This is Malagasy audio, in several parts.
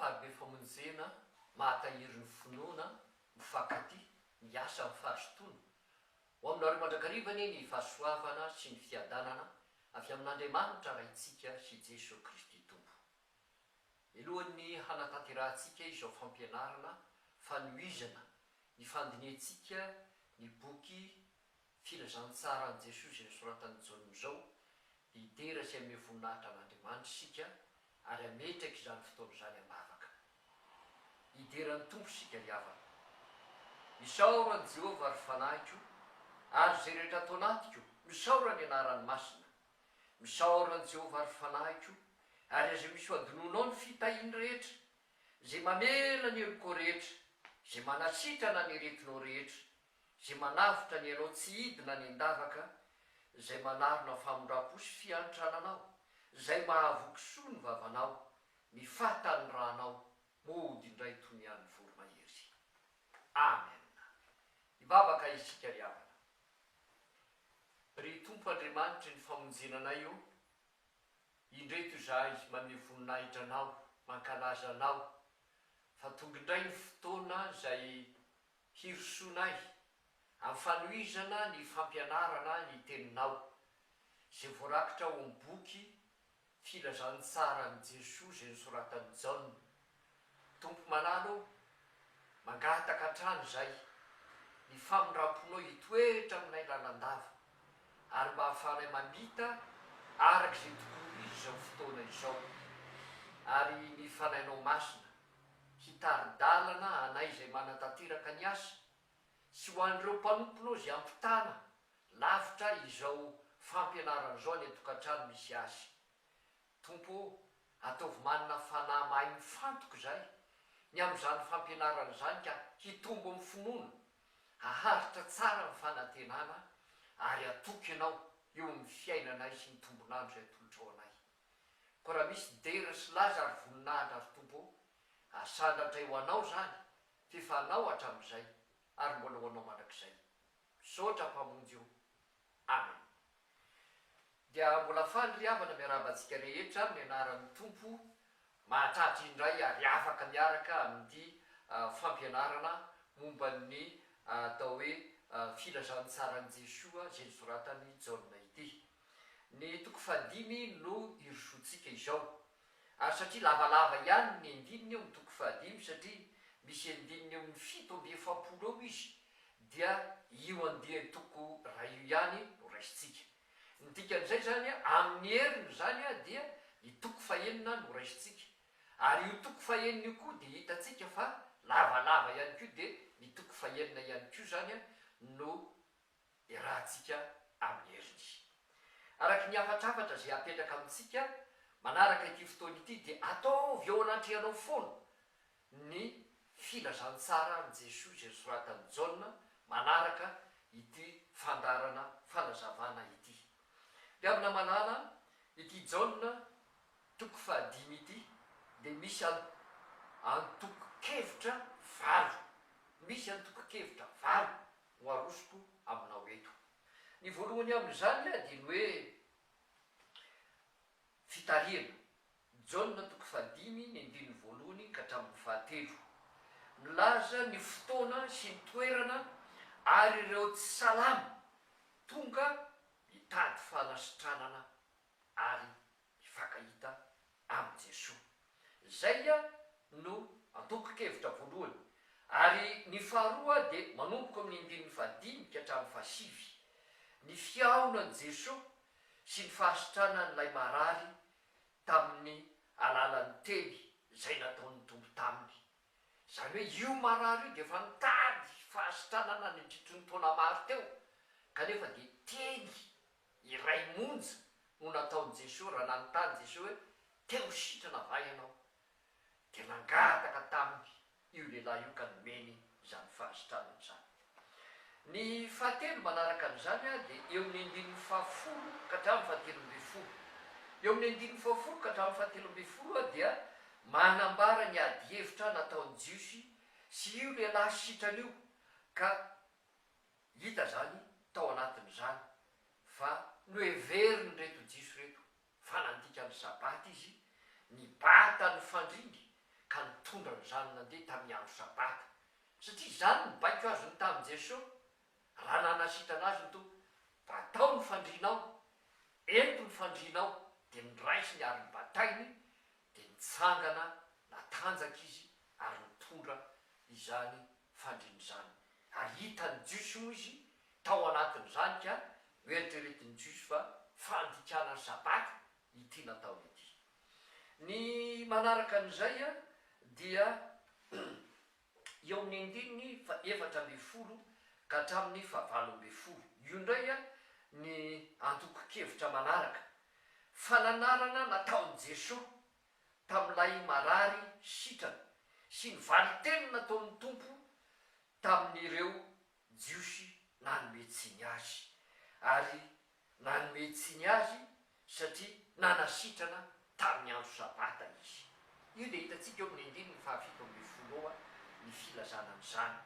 mpahabe famonjena mahatahiry ny finoana mifankaty miasa amin'ny fahasotoana ho aminareo mandrakarivany ny fahasoavana sy ny fiadanana avy amin'Andriamanitra raintsika sy Jesosy Kristy tompo. Elohan'ny hanatanterantsika izao fampianarana fanohizana ny fandiniantsika ny boky filazantsara an' Jesosy nosoratany Jaona zao hitera sy ame voninahitra an'Andriamanitra sika ary ametraka izany fotoana izany ambavaka. Hideran'ny tompo sika riavana. Misaoran'i Jehovah ary fanahiko ary zay rehetra atao anatiko misaora ny anarany masina. Misaoran'i Jehovah ary fanahiko ary zay misy adononao ny fitahiny rehetra, zay mamela ny eloko rehetra, zay manasitrana ny aretinao rehetra, zay manavitra ny anao tsy hidina ny andavaka, zay manarona famondram-po sy fiantrananao, zay mahavokisoa ny vavanao, mifatany ranao, mody indray toy ny an'ny voromahery. Amen. Hivavaka isika riavana. Ry Tompo Andriamanitra ny famonjenanay io, indreto izahay manome voninahitra anao, mankalaza anao, fa tonga indray ny fotoana izay hirosoanay amin'ny fanohizana ny fampianarana ny teninao, izay voarakitra ao amin'ny boky filazantsara an' Jesosy izay nosoratany Jaona. Tompo manalo, mangataka hatrany izay ny famondram-ponao hitoetra aminay lalandava, ary mba hahafahanay mamita araka izay tokony izy izao fotoana izao, ary ny fanainao masina hitaridalana anay izay manatanteraka ny asa, sy ho an'ireo mpanomponao izay ampitana lavitra izao fampianarana izao ny atokantrano misy azy. Tompo, ataovy manana fanahy mahay mifantoka izay ny amin'izany fampianarana izany ka hitombo amin'ny finoana, haharitra tsara ny fanantenana ary atoky ianao eo amin'ny fiainanay sy ny tombonandro izay atolotra ao anay. Ko raha misy dera sy laza ary voninahitra ary tompo, asandatra eo anao zany, fefa anao hatramin'izay ary mbola ho anao mandrakizay. Misaotra mpamonjy io. Amen. Dia mbola faly riavana miarabantsika rehetra amin'ny anaran'ny tompo, mahatratra indray ary afaka miaraka amin'ny fampianarana momba ny atao hoe filazantsara an' Jesoa izay nosoratany Jaona ity. Ny toko 5 no irosoantsika izao, ary satria lavalava ihany ny andininy eo ny toko 5 satria misy andininy eo ny 7 eo izy, dia io andiany toko raha io ihany no raisitsika. Ny dikan'izay zany amin'ny heriny zany dia ny toko 9 no raisitsika, ary io toko 9 io koa dia hitatsika fa lavalava ihany koa, dia ny toko 9 ihany koa zany no irahantsika amin'ny heriny. Araka ny afatrafatra zay apetraka amintsika manaraka ity fotoana ity, dia ataovy eo anatrehanao foana ny filazantsara an' Jesosy izay nosoratany Jaona, manaraka ity fandarana fanazavana ity. Dia amina manana ity Jaona toko 5 ity, dia misy antoko-kevitra 8, misy antoko-kevitra 8 ho arosoko aminao eto. Ny voalohany amin'izany dia ny hoe fitariana. Jaona toko 5 ny andininy voalohany ka hatramin'ny 7. Milaza ny fotoana sy ny toerana ary ireo tsy salama tonga hitady fanasitranana ary mifankahita amin'i Jesosy. Zay no antoko-kevitra voalohany. Ary ny faharoa dia manomboka amin'ny andininy 5 ka hatramin'ny 7, ny fiaonan'i Jesosy sy ny fahasitranan'ilay marary tamin'ny alalan'ny teny izay nataon'ny tompo taminy. Zany hoe io marary io dia efa nitady fahasitranana ny tritry ny taona maro teo, kanefa dia teny iray monja no nataon'i Jesosy raha nanontany Jesosy hoe teo sitrana va ianao, dia nangataka taminy io lehilahy io ka nomeny izany fahasitranana izany. Ny 7 manaraka an'izany dia eo amin'ny andininy 10 ka hatramin'ny 17. Eo amin'ny andininy 10 ka hatramin'ny 17 dia manambara ny ady hevitra nataon'i Jesosy sy io lehilahy sitrana io, ka hita zany tao anatin'izany fa noheveriny reto Jesosy reto fa nandika ny sabaty izy, nibata ny fandringy ka mitondra ny zanany nandeha tamin'ny andro sabata satria zany mibaiko azony tamin'i jesosy raha nanasitrana azy to batao ny fandrinao ento ny fandrinao de nyraisy ny ary ny batainy de nitsangana natanjaka izy ary nitondra izany fandriny zany ary hitany jiosy moa izy tao anatin'izany ka oeritreretiny jiosy fa fandikana ny sabata ity natao ity. Ny manaraka an'izay a dia eo amin'ny andininy fa 4 ka hatramin'ny 9 io indray a ny antoko-kevitra manaraka fananarana nataon'i jesosy tamin'ilay marary sitrana sy ny valiteny nataon'ny tompo tamin'ireo jiosy nanometsiny azy ary nanometsiny azy satria nanasitrana tamin'ny andro sabata izy. Io de hitantsika eo amin'ny andininy 7 ao a ny filazanan'izany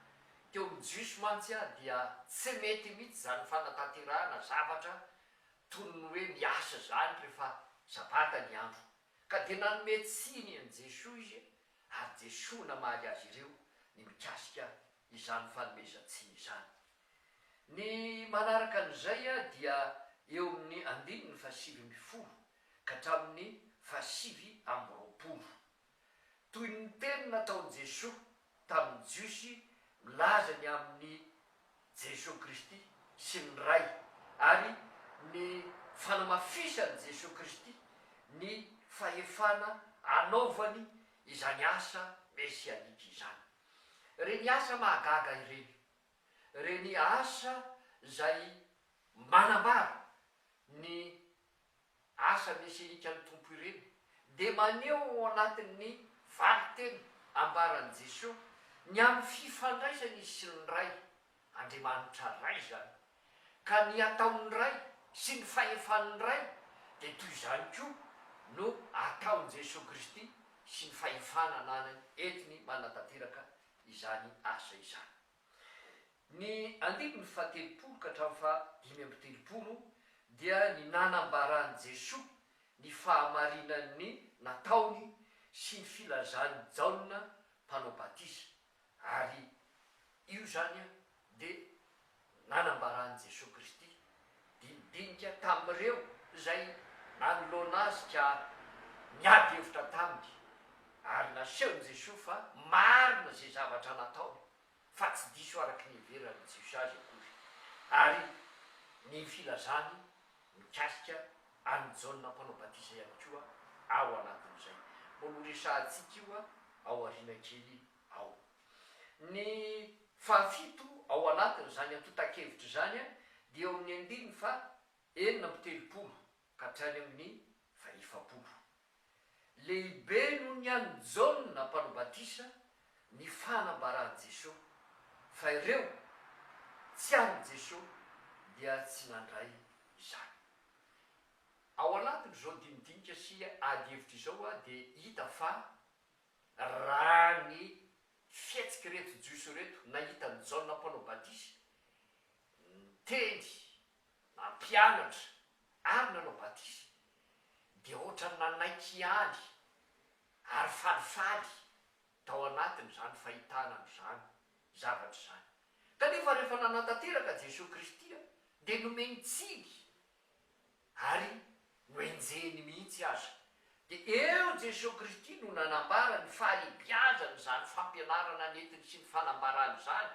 teo amin'ny jiosy mantsy a dia tsy mety mihitsy zany fanatanterahana zavatra toy ny hoe miasa zany rehefa sabata ny andro ka de nanometsiny an' jesosy izy ary jesosy namaly azy ireo ny mikasika izany fanomezantsiny izany. Ny manaraka an'izay a dia eo amin'ny andininy 7 ka hatramin'ny 7 toy ny teny nataon'i jesosy tamin'ny jiosy milazany amin'ny jesosy kristy sy ny ray ary ny fanamafisany jesosy kristy ny fahefana anaovany izany asa mesianika izany. Reny asa mahagaga ireny, reny asa zay manambara ny asa mesianika ny tompo ireny de maneo ao anatin'ny valiteny ambaran'i jesosy ny amin'ny fifandraisany izy sy ny ray Andriamanitra ray zany ka ny ataon'ny ray sy ny fahefan'ny ray de toy izany koa no ataon'i jesosy kristy sy ny fahefana ananany entiny manatanteraka izany asa izany. Ny andininy 7 ka hatramin'ny 5 dia ny nanambarany jesosy ny fahamarinany nataony sy ny filazany jaona mpanao batisa ary io zany a de nanambarany jesosy kristy dinidinika tamin'ireo zay nanoloana azy ka miady hevitra taminy ary nasehony jesosy fa marina zay zavatra nataony fa tsy diso araky ny heverany jesosy azy akory ary ny filazany mikasika any jaona mpanao batisa ihany koa ao anatin'izay mbolo resantsika io a ao arina kely ao. Ny 7 ao anatin'izany atotakevitra zany a de eo amin'ny andininy fa 4 ka hatrany amin'ny 20 lehibe no ny any jaona mpanao batisa ny fanambarany jesosy fa ireo tsy any jesosy dia tsy nandray izany. Ao anatin'izao dinidinika sy ady hevitra izao a de hita fa raha ny fihetsiky reto jiosy reto nahita ny jaona mpanao batisa teny nampianatra ary nanao batisa de ohatrany nanaiky any ary falifaly tao anatiny zany fahitana n'izany zavatra zany kanefa rehefa nanantanteraka jesosy kristy a de nomeny tsiny ary noenjeny mihitsy azy de eo jesosy kristy no nanambara ny fahalibiazany zany fampianarana netiny sy ny fanambarany zany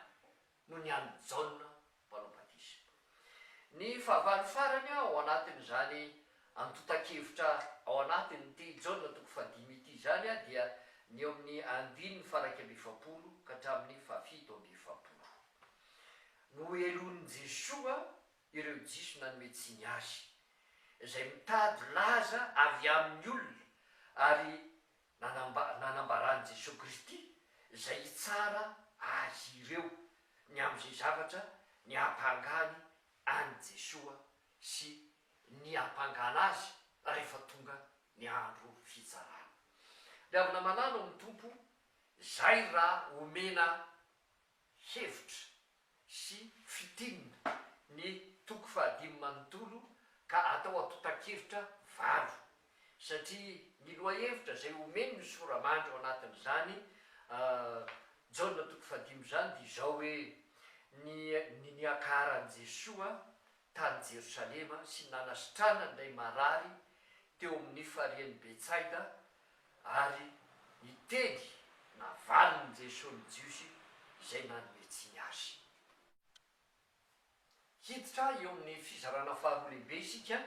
no ny any jaona mpanao batisa. Ny fahavalo farany ao anatin'izany antotakevitra ao anatin'ny ty jaona 5 ity zany a dia ny eo amin'ny 1 ka hatramin'ny 7 no elon'ny jesosy a ireo jiso nanometsiny azy zay mitady laza avy amin'ny olona ary nanambarany jesosy kristy zay tsara azy ireo ny am'izay zavatra ny ampangany any jesosy sy ny ampangana azy rehefa tonga ny andro fitsarana. Le avy namanano amin'ny tompo zay raha omena hevitra sy fitinina ny toko 15 ka atao atotakevitra 8 satria ny loha hevitra zay omeny ny soramandry ao anatin'izany jaona toko fadimy zany de izao hoe niakaran' Jesoa tany Jerosalema sy nanasitrana ndray marary teo amin'ny farian'ny Betsaida ary iteny navaliny Jesosy ny jiosy izay nanometsiny azy. Hiditra eo amin'ny fizarana faharoa lehibe isika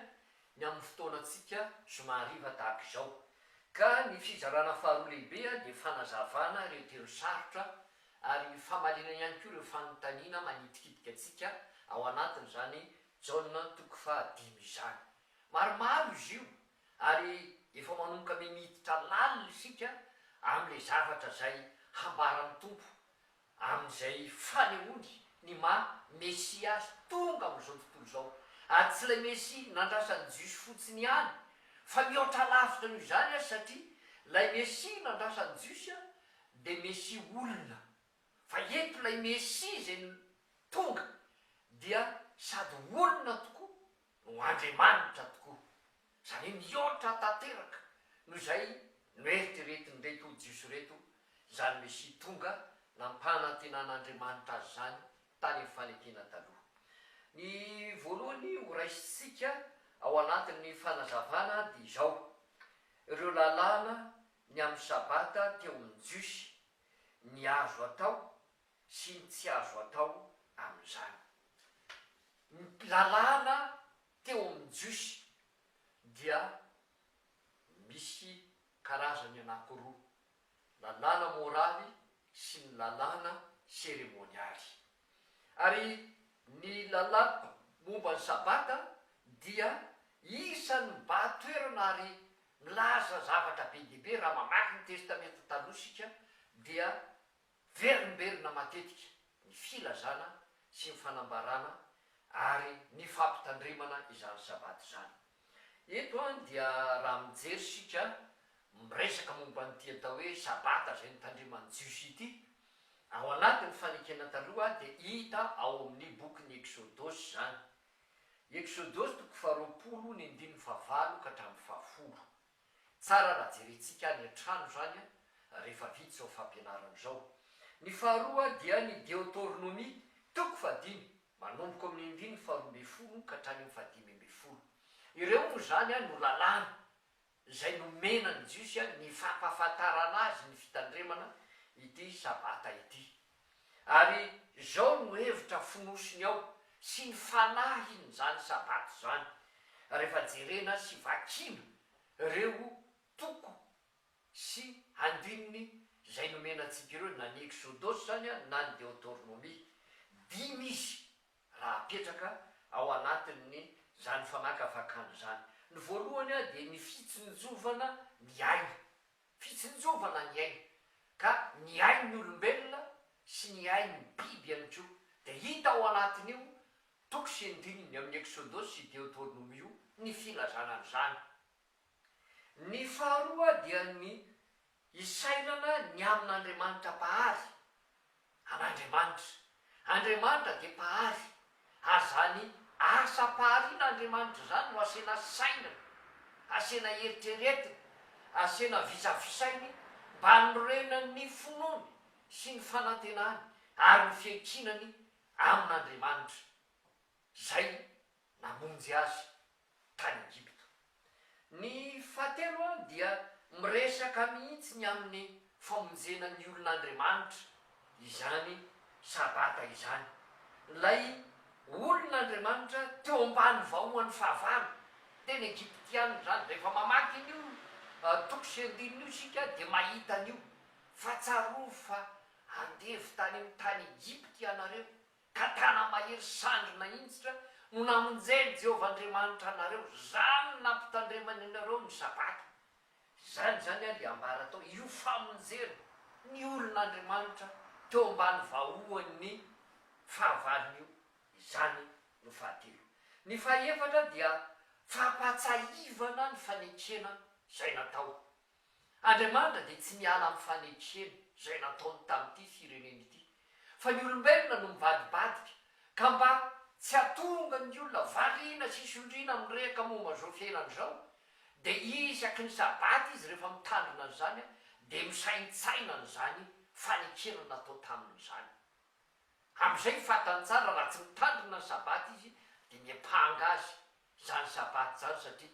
ny amin'ny fotoanantsika somariva tahaka izao, ka ny fizarana faharoa lehibea de fanazavana ireo telo sarotra ary famalina ihany koa ireo fanontaniana manitikitika atsika ao anatiny zany jaona toko fahadimy izany. Maromaro izy io ary efa manomboka mimiditra lalina isika amin'le zavatra zay hambaran'ny tompo amin'izay fanehoany ny Mesia tonga amin'izao tontolo zao, ary tsy ilay Mesia nandrasany jiosy fotsiny ihany fa mihoatra lavitra noho izany satria lay Mesia nandrasany jiosy de Mesia olona, fa eto lay Mesia zay tonga dia sady olona tokoa no Andriamanitra tokoa, zany hoe mihoatra tanteraka. Noho izay noeritreretiny reto jiosy reto zany Mesia tonga nampanantenan'Andriamanitra azy zany tany amin'ny fanekena taloha. Ny voalohany ho raisitsika ao anatin'ny fanazavana de izao: ireo lalàna ny amin'ny sabata teo amin'ny jiosy, ny azo atao sy ny tsy azo atao amin'izany. Ny lalàna teo amin'ny jiosy dia misy karazany anankiroa: lalàna moraly sy ny lalàna seremonialy. Ary ny lalàna momba ny sabata dia isan'ny mibahatoerana ary milaza zavatra be dia be. Raha mamaky ny testamenta taloha isika dia verimberina matetika ny filazana sy ny fanambarana ary ny fampitandrimana izany sabata izany. Eto dia raha mijery isika miresaka momba nyity atao hoe sabata zay nitandriman'ny jiosy ity ao anatin'ny fanekena taloha de hita ao amin'ny bokin'ny Exodosy zany. Exodosy toko faharoapolo ny andininy fahavalo ka hatramin'ny fahafolo. Tsara raha jerentsika ny an-trano zany rehefa vita zao fampianarana zao. Ny faharoa dia ny Deutéronomie toko fadimy manomboka amin'ny andininy faharoa amby folo ka hatrany amin'ny fadimy amby folo. Ireo moa zany no lalàna zay nomenany jiosy ny fampahafantarana azy ny fitandremana ity sabata ity. Ary zao no hevitra fonosiny ao sy ny fanahiny zany sabata zany rehefa jerena sy vakina ireo toko sy andininy zay nomenantsika ireo na ny Exodosy zany na ny Deutéronomie. Dimy izy raha apetraka ao anatin'ny zany famakavakana zany. Ny voalohany de ny fitsinjovana ny aina, fitsinjovana ny aina, ka ny ain'ny olombelona sy ny ain'ny biby ihany koa de hita ao anatiny io toko sy andininy amin'ny Exodosy sy Deutéronomie io ny filazana an'izany. Ny faharoa dia ny isainana ny amin'Andriamanitra pahary, an'Andriamanitra. Andriamanitra de pahary ary zany asa paharian'Andriamanitra zany no asena sainana, asena eritreretina, asena visavisainy mba hanorenany ny finoany sy ny fanantenany ary ny fiankinany amin'Andriamanitra zay namonjy azy tany Egypta. Ny fahatelo dia miresaka mihitsy ny amin'ny famonjena ny olon'Andriamanitra izany sabata izany. Lay olon'Andriamanitra teo ambany vahoan'ny fahavalo teny Egyptiana zany. Rehefa mamaky an'io toko sy andininy io sika de mahita an'io fa tsaro fa andevy tany amin'ny tany Egypta ianareo ka tana mahery sandrina intsitra no namonjeny Jehovah Andriamanitra anareo, zany nampitandremany anareo ny sabata. Zany zany le ambara atao io famonjena ny olon'Andriamanitra teo ambany vahoan'ny fahavalony io, izany no fahatelo. Ny fahaefatra dia fampatsahivana ny fanekena zay natao. Andriamanitra de tsy miala amin'ny fanekena zay nataony tamin'ity firenena ity, fa ny olombelona no mivadibadika ka mba tsy hatonga ny olona variana sy sondrina mirehaka momba zao fiainany zao de isaky ny sabata izy rehefa mitandrina an'izany de misaintsaina an'izany fanekena natao tamin'izany. Amin'izay fatany tsara raha tsy mitandrina ny sabaty izy dia miapanga azy zany sabaty zany satria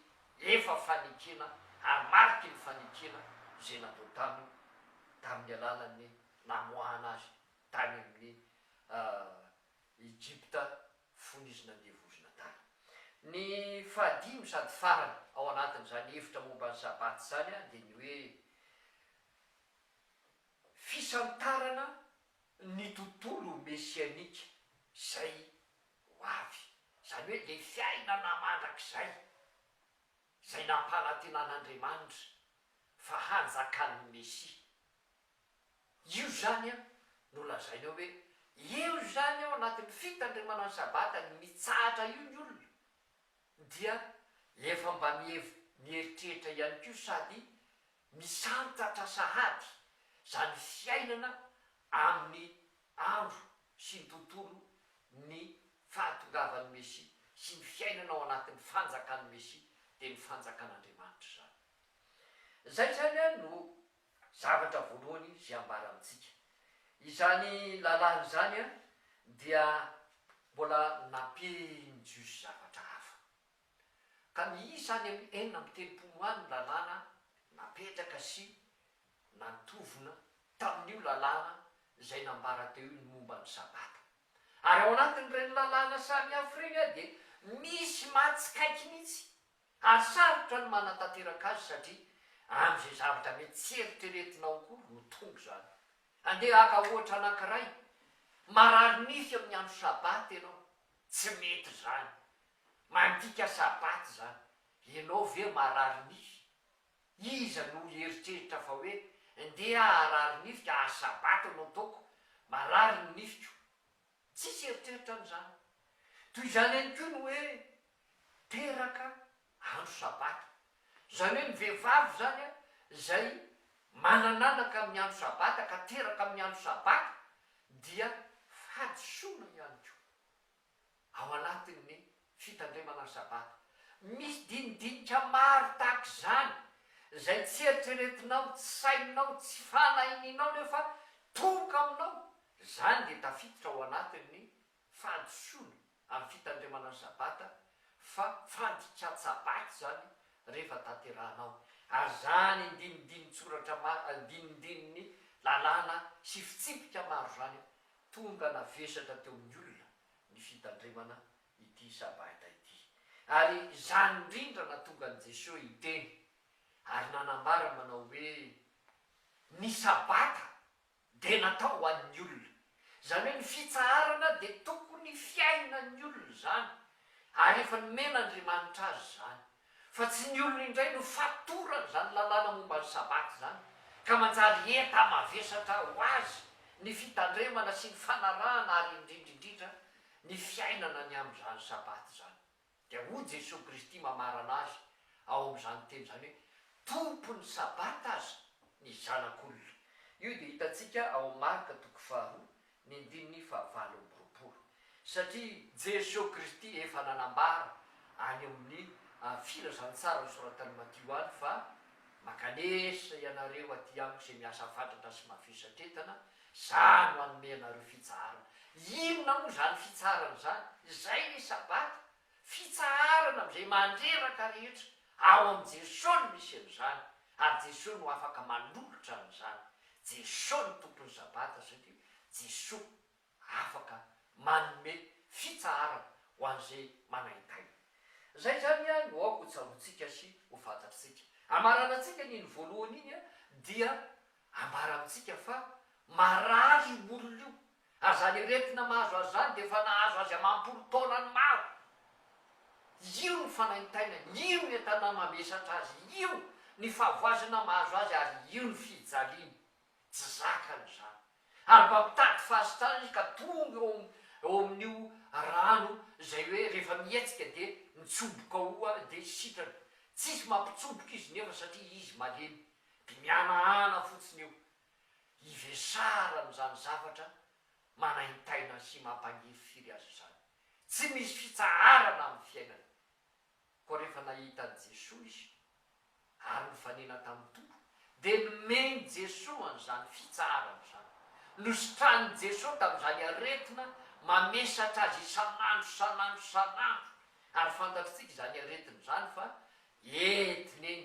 efa fanekena ary mariky ny fanekena zay natao tamin'ny alalan'ny namoahana azy tany amin'ny Egypta fony izy nandevozina tany. Ny fahadimy sady farany ao anatin'izany hevitra momba ny sabaty zany dia ny hoe fisantarana ny tontolo mesianika zay ho avy, zany hoe le fiainana mandrakizay zay nampanantenan'Andriamanitra fa hanjakan'ny Mesia. Io zany no lazaina hoe eo zany ao anatin'ny fitandremana ny sabata ny mitsahatra io ny olona dia efa mba mieritreritra ihany koa sady misantatra sahady zany fiainana amin'ny andro sy ny tontolo ny fahatongavan'ny Mesia sy ny fiainana ao anatin'ny fanjakan'ny Mesia dia ny fanjakan'Andriamanitra zany. Zay zany no zavatra voalohany zay ambara amintsika. Izany lalàna zany dia mbola nampianjosy zavatra hafa ka miisany amin'ny 4 any lalàna napetraka sy nantovina tamin'io lalàna zay nambara teo io ny momba ny sabata. Ary ao anatin'ireny lalàna samy hafa reny dia misy matsikaiky mihitsy ary sarotra ny manatanteraka azy satria amin'izay zavatra mety tsy eritreretinao koa no tonga zany. Andeha aka ohatra anankiray marary nify amin'ny andro sabaty ianao, tsy mety zany, mandika sabaty zany, ianao ve marary nify? Iza no eritreritra fa hoe ndeha arary nify ka sabaty anao taoko marary ny nifiko? Tsisy eritreritra an'izany. Toy izany ihany koa no hoe teraka andro sabaty, zany hoe ny vehivavy zany zay manananaka amin'ny andro sabata ka teraka amin'ny andro sabata dia fahadisoana ihany koa ao anatin'ny fitandremana ny sabata. Misy dinidinika maro tahaka zany zay tsy eritreretinao, tsy sainao, tsy fanaininao nefa toka aminao, zany dia tafiditra ao anatin'ny fahadisoana amin'ny fitandremana ny sabata fa fandika-tsabaty zany rehefa tanterahanao. Ary zany ndinindinitsoratra lalàna sy fitsipika maro zany tonga navesatra teo amin'ny olona ny fitandremana ity sabata ity. Ary zany indrindra natonga an' Jesosy hiteny ary nanambara manao hoe ny sabata de natao ho an'ny olona, zany hoe ny fitsaharana de tokony fiainan'ny olona zany ary efa nomena Andriamanitra azy zany, fa tsy ny olona indray no fatorany zany lalàna momba ny sabaty zany ka manjary eta mavesatra ho azy ny fitandremana sy ny fanarahana ary indrindraindrindra ny fiainana ny amin'izany sabaty zany. Dia hoy Jesosy Kristy mamarana azy ao amin'izany teny zany hoe tompony sabata azy ny zanak'olona. Io dia hitantsika ao Marka 4:9-20. Satria Jesosy Kristy efa nanambara any amin'ny filazantsara nosoratany Matio any fa makanesa ianareo aty amiko zay miasa fatratra sy mavesatretana, zany ho anome anareo fitsaharana. Inona moa zany fitsaharana zany? Zay ny sabata, fitsaharana am'izay mandreraka rehetra ao am' Jesosy misy an'izany, ary Jesosy no afaka manolotra an'izany. Jesosy ny tompony sabata satria Jesosy afaka manome fitsaharana ho an'izay manaitaina. Zay zany no aoko hotsarotsika sy ho fantatritsika. Amarana antsika ny voalohany iny dia ambara amintsika fa marary olona io, ary zany aretina mahazo azy zany de efa nahazo azy amampolo taonany maro. Io ny fanaintainany, io ny entana mamesatra azy, io ny fahavoazana mahazo azy, ary io ny fijaliany, tsy zakany zany. Ary mba mitady fahasitrana izy ka tonga eo amin'io rano zay hoe rehefa mietsika de mitsoboka oa de sitrana, tsisy mampitsoboka izy nefa satria izy malemy, de mianahana fotsiny eo ivesara am'izany zavatra manaintaina sy mampangifiry azy zany. Tsy misy fitsaharana amin'ny fiainana. Koa rehefa nahita an' Jesosy izy ary nifanena tamin'ny tompo de nomeny Jesosy an'izany fitsaharana zany. nositran'ny jesosy tamin'izany aretina mamesatra azy isan'andro ary fantatritsika izany aretina izany fa entiny eny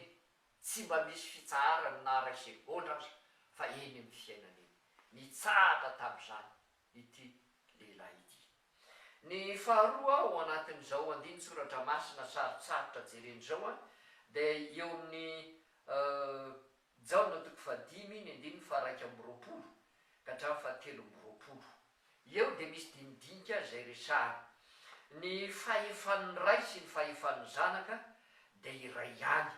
tsy mba misy fitsaharany na ray segondra azy fa eny amin'ny fiainana eny nitsara tamin'izany ity lehilahy ity. Ny faharoa ao anatin'izao andiny soratra masina sarotsarotra jereny zao a dia eo amin'ny jaona toko fadimy ny andiny faraiky am'roapolo ka hatramin'ny fahatelo am'roapolo eo dia misy dinidinika zay resahana ny fahefan'ny ray sy ny fahefan'ny zanaka dia iray ihany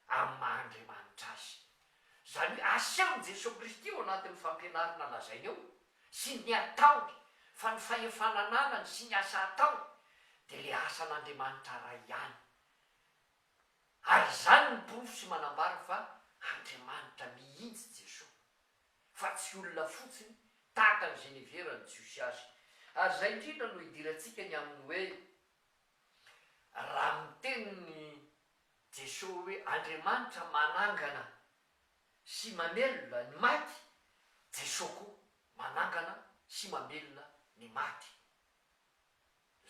amin'ny mahandriamanitra azy. Zany hoe asehony Jesosy Kristy eo anatin'ny fampianarana lazainy eo sy ny ataony fa ny fahefanananany sy ny asa ataony dia le asan'Andriamanitra ray ihany. Ary zany ny porofo sy manambara fa Andriamanitra mihitsy Jesosy fa tsy olona fotsiny tahaka ny Geneverany Jiosy azy. Ary zay indrindra no hidirantsika ny amin'ny hoe raha miteniny Jesosy hoe Andriamanitra manangana sy mamelona ny maty, Jesosy koa manangana sy mamelona ny maty.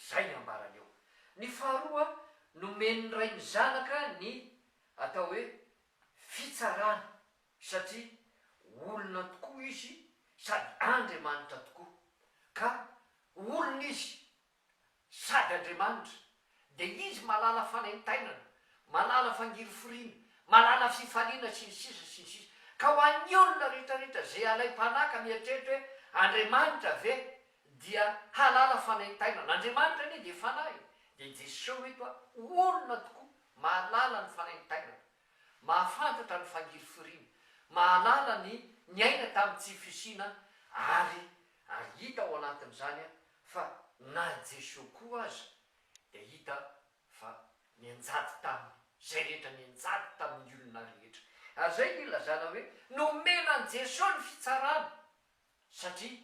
Zay ny ambarany eo. Ny faharoa nomeny ray ny zanaka ny atao hoe fitsarana satria olona tokoa izy sady Andriamanitra tokoa ka olona izy sady Andriamanitra dia izy malala fanaintainana, malala fangiriforiana, malala fifaliana sy ny sisa ka ho an'ny olona rehetrarehetra zay alay-panaka mieritreritra hoe Andriamanitra ve dia halala fanaintainana. Andriamanitra anie dia fanahy dia Jesosy eto a olona tokoa mahalala ny fanaintainana, mahafantatra ny fangiriforiana, mahalala ny aina tamin'ny tsy fisina ary hita ao anatin'izany a fa na Jesosy koa aza dia hita fa nianjady taminy zay rehetra nianjady tamin'ny olona rehetra. Ary zay ny ilazana hoe nomenany Jesosy ny fitsarana satria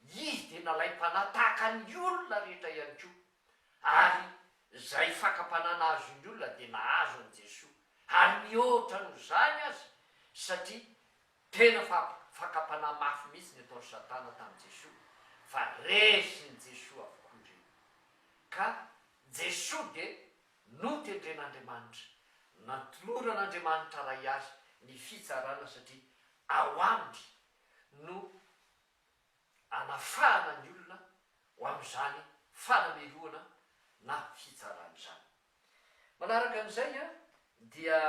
izy dia nalay-panahy tahaka ny olona rehetra ihany koa ary zay fakapanana azo ny olona dia nahazo an' Jesosy ary mihoatra no zany azy satria tena fakapanahy mafy mihitsy ny ataon'ny Satana tamin'ny Jesosy fa resiny Jesosy avokoa ireny. Ka Jesosy dia notendren'Andriamanitra, natoloran'Andriamanitra ray azy ny fitsarana satria ao aminy no anafahana ny olona ho amin'izany fanameloana na fitsarana zany. Manaraka an'izay a dia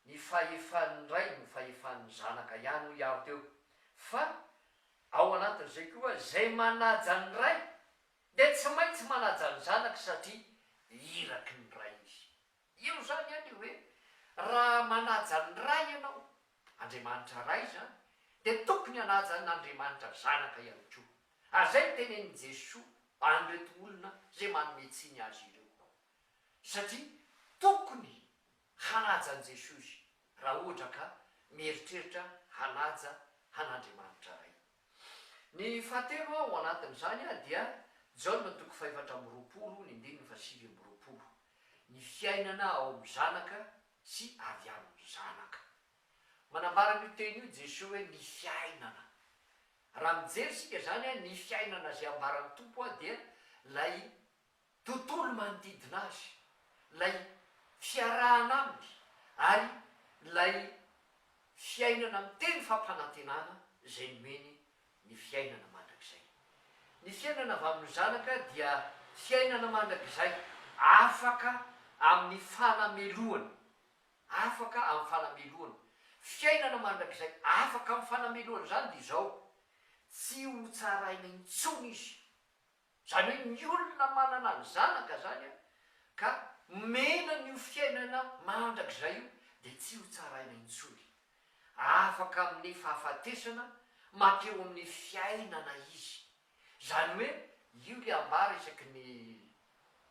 ny fahefan'ny ray ny fahefan'ny zanaka ihany ho iaho teo fa ao anatin'izay koa zay manaja ny ray dia tsy maintsy manaja ny zanaka satria iraky ny ray izy. Io zany any hoe raha manaja ny ray ianao, Andriamanitra ray zany, dia tokony hanaja n'Andriamanitra zanaka ihany koa. Ary zay tenen'i Jesosy an'ireto olona zay manometsiny azy ireo satria tokony hanaja an' Jesosy raha ohatra ka mieritreritra hanaja an'Andriamanitra ray. Ny fahatelo ao anatin'izany a dia Jaona toko faefatra am'roapolo ny andininy fasivy am'roapolo ny fiainana ao amin'ny zanaka sy avy amin'ny zanaka. Manambara n'io teny io Jesosy hoe ny fiainana. Raha mijery sika zany a ny fiainana zay ambaran'ny tompo a dia lay tontolo manodidina azy, lay fiarahana aminy ary lay fiainana miteny fampanantenana zay nomeny ny fiainana mandrakizay. Ny fiainana avy amin'ny zanaka dia fiainana mandrakizay afaka amin'ny fanameloana, afaka amin'ny fanameloana. Fiainana mandrakizay afaka amin'ny fanameloana zany dia izao tsy ho tsaraina intsony izy. Zany hoe ny olona manana ny zanaka zany a ka mena n'io fiainana mandrakizay io dia tsy ho tsaraina intsony. Afaka amin'ny fahafatesana makeo amin'ny fiainana izy. Zany hoe io le ambara isaky ny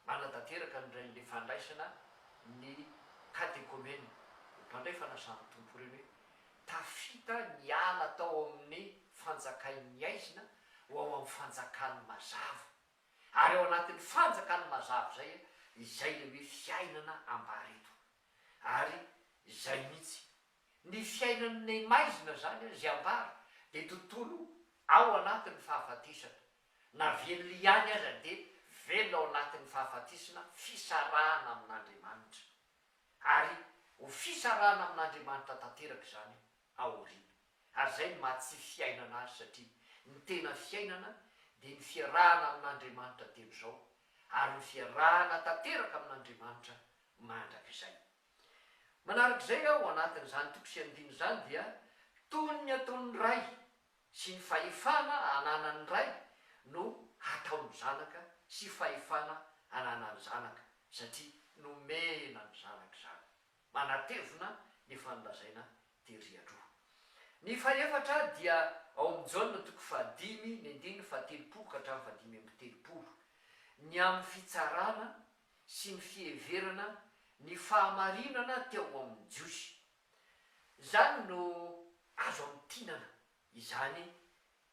manatanteraka ndrain'le fandraisana ny katekomena mpandray fanasan'ny tompo reny hoe tafita ny ala tao amin'ny fanjakain'ny aizina ho ao amin'ny fanjakany mazava. Ary ao anatin'ny fanjakany mazava zay izay le hoe fiainana ambareto. Ary zay mihitsy ny fiainan'ny maizina zany zay ambara dia tontolo ao anatin'ny fahafatisana na velliany aza dia velo ao anatin'ny fahafatisana fisarahana amin'andriamanitra ary ho fisarahana amin'andriamanitra tanteraka izany aoriana ary zay ny mahatsy fiainana azy satria ny tena fiainana dia ny fiarahana amin'andriamanitra telo izao ary ny fiarahana tanteraka amin'andriamanitra mandrak'izay. Manarak'izay ao anatin'izany toko sy andiny izany dia toy ny ataon'ny ray sy ny fahefana ananan'ny ray no ataon'ny zanaka sy fahefana ananan'ny zanaka satria nomena ny zanaka izany manatevina ny fanolazaina teriadroa. Ny fahefatra dia ao amin'ny Jaona toko 5:5 ka hatramin'ny 5:30 ny amin'ny fitsarana sy ny fieverana ny fahamarinana teo amin'ny jiosy zany no azo amin'ny tinana izany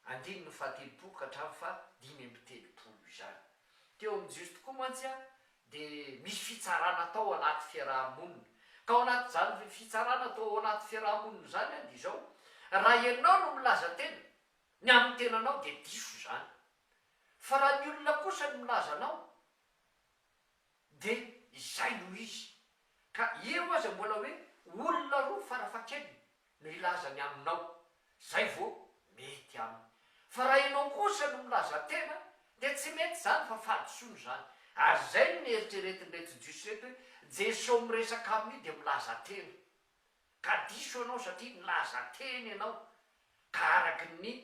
5:3 ka hatramin'ny 5:30 izany teo amin'ny jiosy tokoa mantsy a dia misy fitsarana tao anaty fiarahamonina ka ao anaty zany fitsarana tao ao anaty fiarahamonina zany a dia izao raha ianao no milaza tena ny amin'ny tenanao dia diso zany fa raha ny olona kosa ny milaza anao dia izay no izy ka eo aza mbola hoe olona roa farafakely no ilazany aminao zay vo mety aminy fa raha ianao kosa no milaza tena dia tsy mety zany fa fahadisono zany ary zay no nieritreretin'reto jiosy reto hoe Jesosy miresaka aminy dia milaza tena ka diso anao satria milaza teny ianao ka araky ny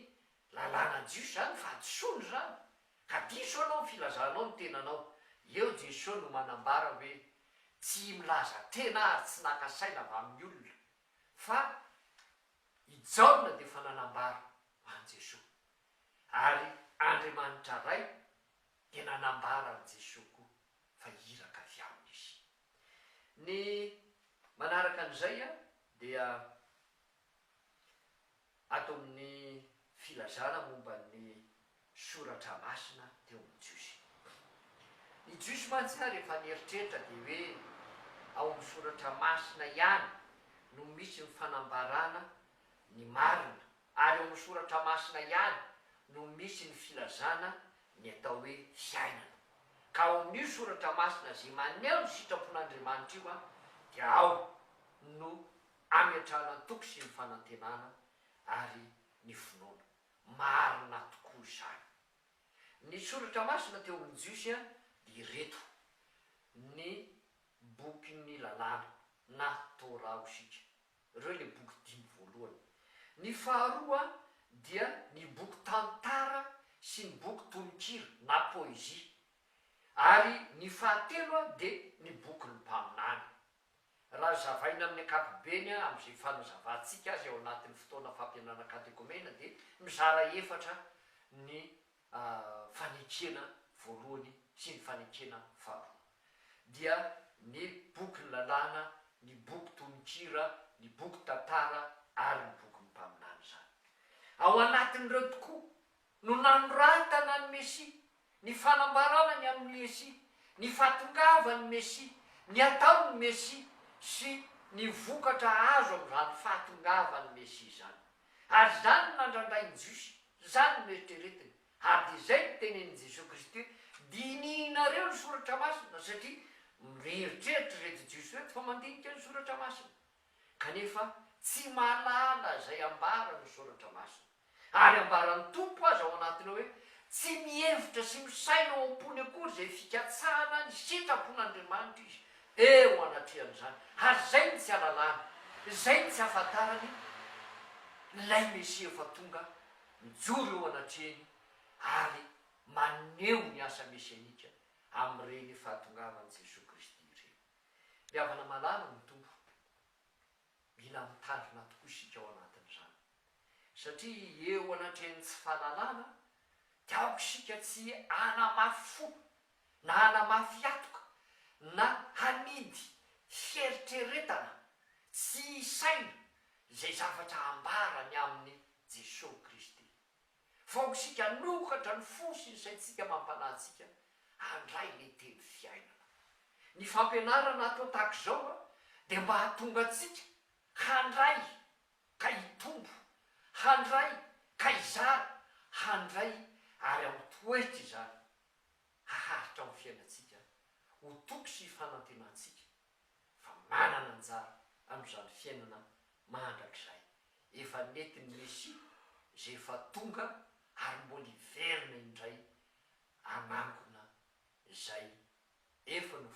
lalàna jiosy zany fahadisono zany ka diso anao ny filazanao ny tenanao. Eo Jesosy no manambara hoe tsy milaza tena ary tsy nakasaina avy amin'ny olona fa ijaona dia fa nanambara an Jesosy ary Andriamanitra ray dia nanambara an Jesosy koa fa iraka avy aminy izy. Ny manaraka an'izay a dia ato amin'ny filazana momba ny soratra masina teo amin'ny jiosy. Ny jiosy mantsy a rehefa nieritreritra dia hoe ao amin'ny soratra masina ihany no misy ny fanambarana ny marina ary ao amin'ny soratra masina ihany no misy ny filazana ny atao hoe fiainana ka ao amin'io soratra masina zay maneho ny sitrapon'Andriamanitra io a dia ao no ametrahana ny toko sy ny fanantenana ary ny finoana marina tokoa izany. Ny soratra masina teo amin'ny jiosy a dia ireto ny boky lalàna na Torah isika ireo le boky 5 voalohany. Ny faharoa dia ny boky tantara sy ny boky tononkira na poezia ary ny fahatelo a dia ny boky ny mpaminany. Raha zavaina amin'ny ankapobeny a amin'izay fanazavantsika azy ao anatin'ny fotoana fampianarana katekômena dia mizara efatra ny fanekena voalohany sy ny fanekena faharoa dia ny boky ny lalàna, ny boky tononkira, ny boky tantara ary ny boky ny mpaminany zany. Ao anatin'ireo tokoa no nanoratana ny Mesia, ny fanambarana ny amin'ny Mesia, ny fahatongavany Mesia, ny ataony Mesia sy ny vokatra azo amin'izany fahatongavany Mesia zany. Ary zany nandrandray ny jiosy, zany noeritreretiny ary dia zay no tenen'i Jesosy Kristy dinihinareo ny soratra masina satria mieritreritra reto jiosy reto fa mandinika ny soratra masina kanefa tsy mahalala zay ambara ny soratra masina ary ambarany tompo azy ao anatiny hoe tsy mihevitra sy misaina ao am-pony akory zay fikatsahana ny sitrapon'Andriamanitra izy eo anatrehan'izany ary zay ny tsy alalana zay ny tsy ahafantarany ilay Mesia efa tonga mijoro eo anatrehany ary maneho ny asa mesianika amin'ireny fahatongavany Jesosy Kristy ireny. Miavana malala ny tompo mila mitandrina tokoa isika ao anatin'izany satria eo anatrehan'ny tsy fahalalana dia aoko isika tsy hanamafy fo na hanamafy atoka na hanidy fieritreretana tsy saina zay zavatra ambarany amin'ny Jesosy Kristy fa aoko isika nokatra ny fo sy ny saintsika mampanahintsika handray le teny fiainana. Ny fampianarana atao tahaka izao a dia mba hahatonga antsika handray ka hitombo, handray ka hizara, handray ary amin'ny toetra izany haharitra amin'ny fiainantsika ho tokosy fanantenantsika fa manana anjara amin'izany fiainana mandrakizay efa netiny mesy zay efa tonga ary mbola hiverina indray anangona izay efa no